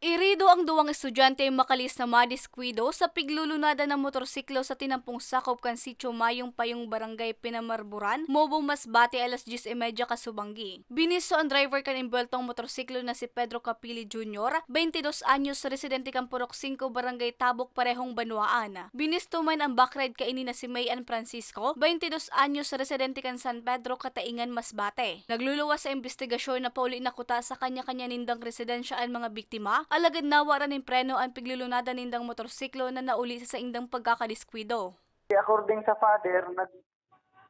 Irido ang duwang estudyante makalis na madiskwido sa piglulunadan ng motorsiklo sa tinampong sakop kan sitio Mayong Payong Barangay Pinamarburan, Mobo, Masbate, alas 10:30 kasubanggi. Binisto ang driver kan imbeltong motorsiklo na si Pedro Capili Jr., 22 anyos, residente kan Purok 5, Barangay Tabok, parehong Banwaan. Binisto man ang backride kaini na si Mayan Francisco, 22 anyos, residente kan San Pedro, Kataingan, Masbate. Nagluluwas sa investigasyon na pauli na kuta sa kanya-kanya nindang residensya ang mga biktima. Alagad nawaran ng preno ang piglulunadan nindang motorsiklo na nauli sa indang pagkakadiskwido. According sa father,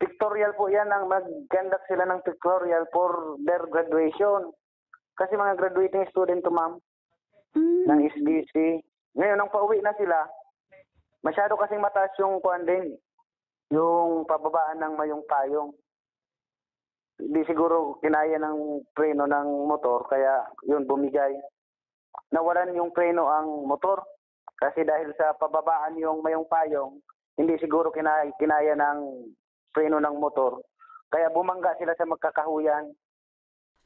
pictorial po yan, mag-conduct sila ng pictorial for their graduation. Kasi mga graduating student to, ma'am, ng SBC. Ngayon, nang pauwi na sila, masyado kasing mataas yung kuwan din, yung pababaan ng Mayong Payong. Hindi siguro kinaya ng preno ng motor, kaya yun, bumigay. Nawalan yung preno ang motor kasi dahil sa pababaan yung Mayong Payong, hindi siguro kinaya ng preno ng motor. Kaya bumangga sila sa magkakahuyan.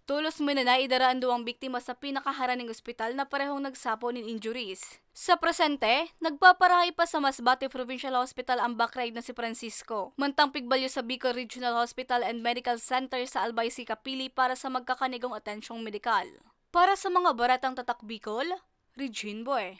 Tulos mo na naidaraan duwang biktima sa pinakaharaning ospital na parehong nagsapo ng injuries. Sa presente, nagpaparahay pa sa Masbate Provincial Hospital ang backride na si Francisco. Mantang pigbalyo sa Bicol Regional Hospital and Medical Center sa Albay si Capili para sa magkakanigong atensyong medikal. Para sa mga baratang tatak Bicol, Regine Bue.